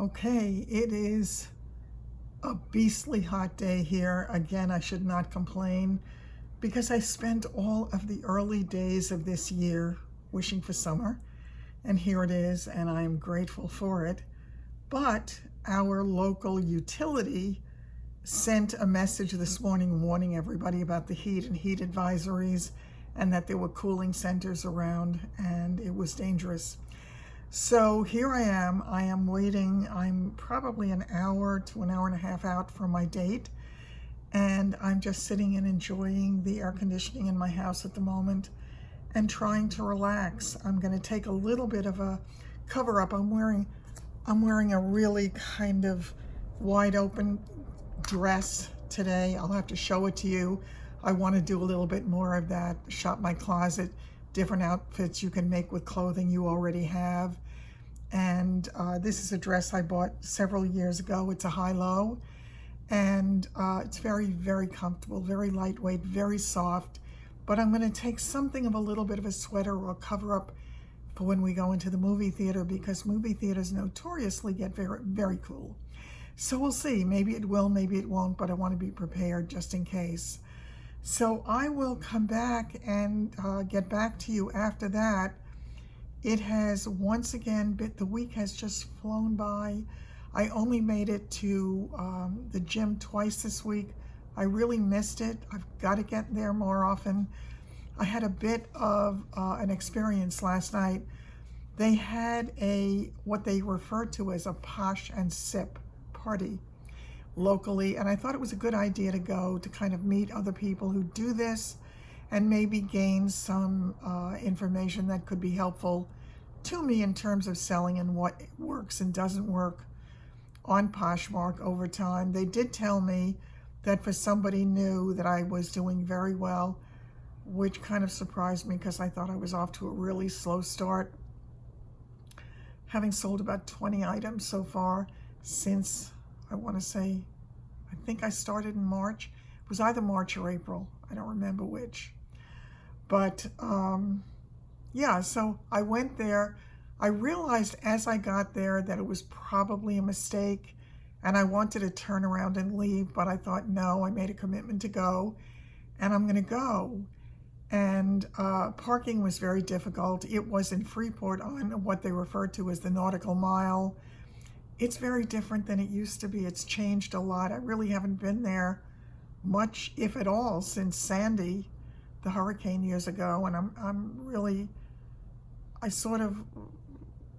Okay, it is a beastly hot day here. Again, I should not complain because I spent all of the early days of this year wishing for summer, and here it is, and I am grateful for it. But our local utility sent a message this morning warning everybody about the heat and heat advisories and that there were cooling centers around and it was dangerous. So here I am waiting. I'm probably an hour to an hour and a half out from my date, and I'm just sitting and enjoying the air conditioning in my house at the moment and trying to relax. I'm going to take a little bit of a cover up. I'm wearing a really kind of wide open dress today. I'll have to show it to you. I want to do a little bit more of that, shop my closet, different outfits you can make with clothing you already have. And this is a dress I bought several years ago. It's a high-low, and it's very, very comfortable, very lightweight, very soft. But I'm going to take something of a little bit of a sweater or cover up for when we go into the movie theater, because movie theaters notoriously get very, very cool. So we'll see. Maybe it will, maybe it won't, but I want to be prepared just in case. So I will come back and get back to you after that. It has once again, the week has just flown by. I only made it to the gym twice this week. I really missed it. I've got to get there more often. I had a bit of an experience last night. They had what they refer to as a Posh and Sip party locally, and I thought it was a good idea to go to kind of meet other people who do this and maybe gain some information that could be helpful to me in terms of selling and what works and doesn't work on Poshmark over time. They did tell me that for somebody new that I was doing very well, which kind of surprised me because I thought I was off to a really slow start, having sold about 20 items so far since, I want to say, I think I started in March. It was either March or April. I don't remember which. But yeah, so I went there. I realized as I got there that it was probably a mistake, and I wanted to turn around and leave, but I thought, no, I made a commitment to go, and I'm going to go. And parking was very difficult. It was in Freeport on what they refer to as the Nautical Mile. It's very different than it used to be. It's changed a lot. I really haven't been there much, if at all, since Sandy, the hurricane years ago, and I sort of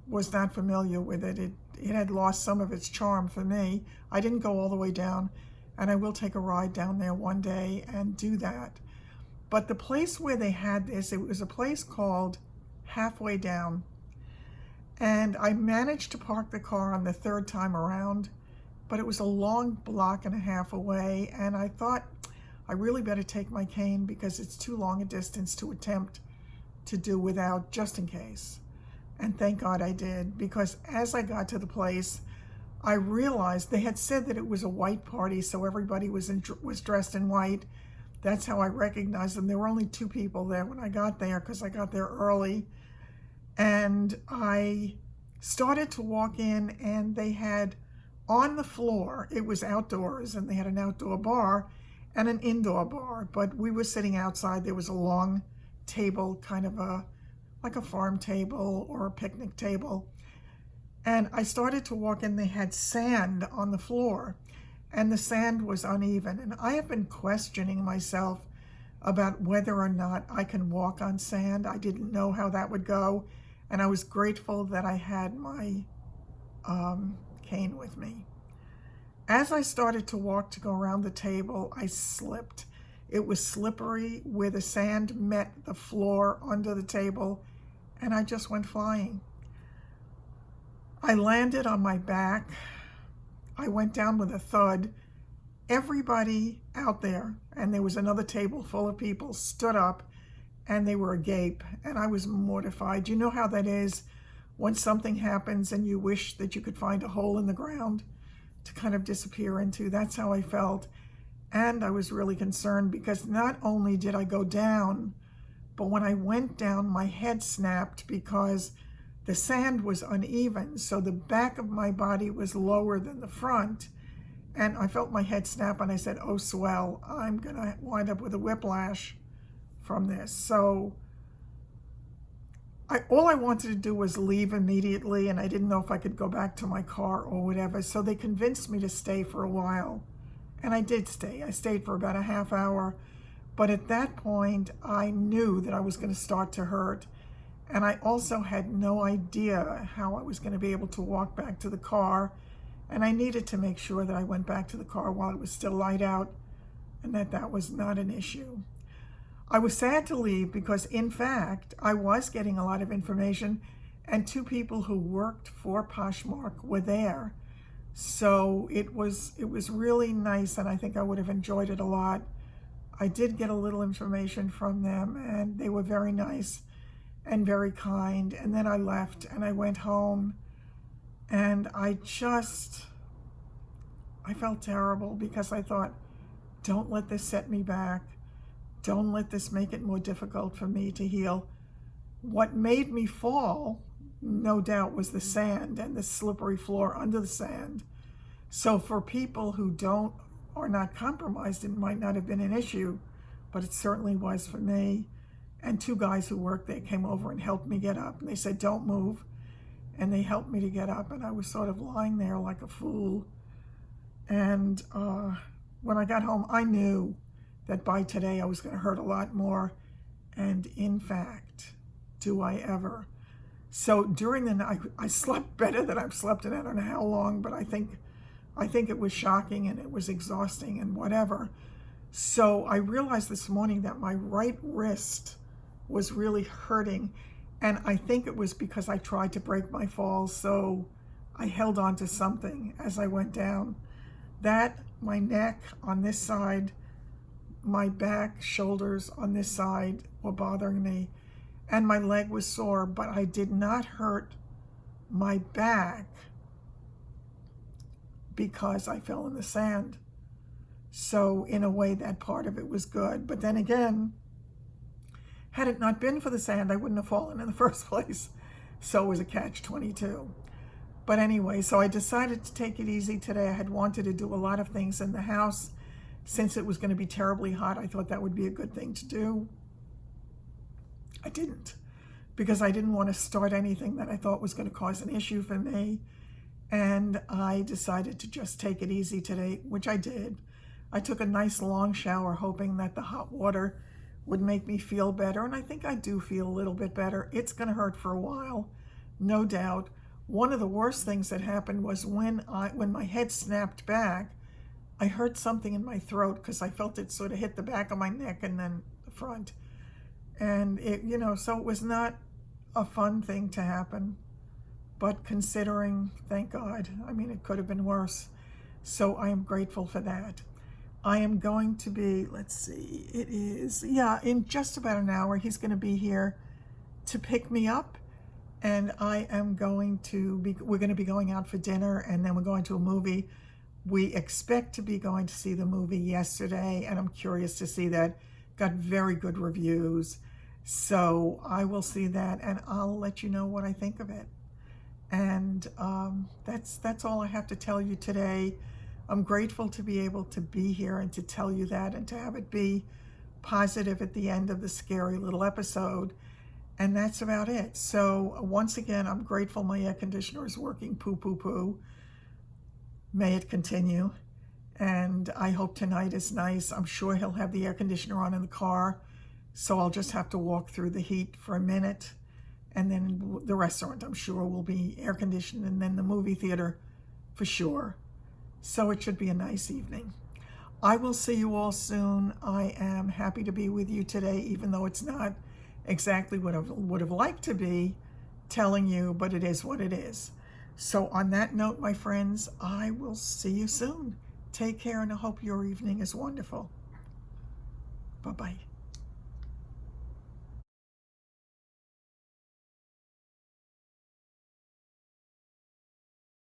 was not familiar with it. It had lost some of its charm for me. I didn't go all the way down, and I will take a ride down there one day and do that. But the place where they had this, it was a place called Halfway Down. And I managed to park the car on the third time around, but it was a long block and a half away, and I thought I really better take my cane because it's too long a distance to attempt to do without, just in case. And thank God I did, because as I got to the place, I realized they had said that it was a white party, so everybody was dressed in white. That's how I recognized them. There were only 2 people there when I got there because I got there early. And I started to walk in, and they had on the floor, it was outdoors, and they had an outdoor bar and an indoor bar, but we were sitting outside. There was a long table, kind of like a farm table or a picnic table. And I started to walk in, they had sand on the floor, and the sand was uneven. And I have been questioning myself about whether or not I can walk on sand. I didn't know how that would go. And I was grateful that I had my cane with me. As I started to walk to go around the table, I slipped. It was slippery where the sand met the floor under the table, and I just went flying. I landed on my back. I went down with a thud. Everybody out there, and there was another table full of people, stood up, and they were agape, and I was mortified. You know how that is when something happens and you wish that you could find a hole in the ground to kind of disappear into. That's how I felt. And I was really concerned because not only did I go down, but when I went down, my head snapped because the sand was uneven, so the back of my body was lower than the front, and I felt my head snap, and I said, oh, swell, I'm going to wind up with a whiplash from this. So all I wanted to do was leave immediately, and I didn't know if I could go back to my car or whatever, so they convinced me to stay for a while, and I did stay. I stayed for about a half hour, but at that point, I knew that I was going to start to hurt, and I also had no idea how I was going to be able to walk back to the car, and I needed to make sure that I went back to the car while it was still light out, and that was not an issue. I was sad to leave because, in fact, I was getting a lot of information, and 2 people who worked for Poshmark were there. So it was really nice, and I think I would have enjoyed it a lot. I did get a little information from them, and they were very nice and very kind. And then I left, and I went home, and I felt terrible because I thought, don't let this set me back. Don't let this make it more difficult for me to heal. What made me fall, no doubt, was the sand and the slippery floor under the sand. So for people who are not compromised, it might not have been an issue, but it certainly was for me. And 2 guys who worked there came over and helped me get up. And they said, don't move. And they helped me to get up. And I was sort of lying there like a fool. And when I got home, I knew that by today I was going to hurt a lot more. And in fact, do I ever. So during the night, I slept better than I've slept in I don't know how long, but I think it was shocking and it was exhausting and whatever. So I realized this morning that my right wrist was really hurting, and I think it was because I tried to break my fall, so I held on to something as I went down. My neck on this side, my back, shoulders on this side were bothering me, and my leg was sore, but I did not hurt my back because I fell in the sand. So in a way, that part of it was good. But then again, had it not been for the sand, I wouldn't have fallen in the first place. So it was a catch-22. But anyway, so I decided to take it easy today. I had wanted to do a lot of things in the house. Since it was going to be terribly hot, I thought that would be a good thing to do. I didn't, because I didn't want to start anything that I thought was going to cause an issue for me. And I decided to just take it easy today, which I did. I took a nice long shower, hoping that the hot water would make me feel better. And I think I do feel a little bit better. It's going to hurt for a while, no doubt. One of the worst things that happened was when my head snapped back, I heard something in my throat because I felt it sort of hit the back of my neck and then the front. And so it was not a fun thing to happen. But considering, thank God, it could have been worse. So I am grateful for that. I am going to be, in just about an hour, he's going to be here to pick me up. And we're going to be going out for dinner, and then we're going to a movie. We expect to be going to see the movie yesterday, and I'm curious to see that. Got very good reviews. So I will see that, and I'll let you know what I think of it. And that's all I have to tell you today. I'm grateful to be able to be here and to tell you that, and to have it be positive at the end of the scary little episode. And that's about it. So once again, I'm grateful my air conditioner is working. Poo, poo, poo. May it continue. And I hope tonight is nice. I'm sure he'll have the air conditioner on in the car. So I'll just have to walk through the heat for a minute. And then the restaurant, I'm sure, will be air conditioned. And then the movie theater for sure. So it should be a nice evening. I will see you all soon. I am happy to be with you today, even though it's not exactly what I would have liked to be telling you, but it is what it is. So on that note, my friends, I will see you soon. Take care, and I hope your evening is wonderful. Bye-bye.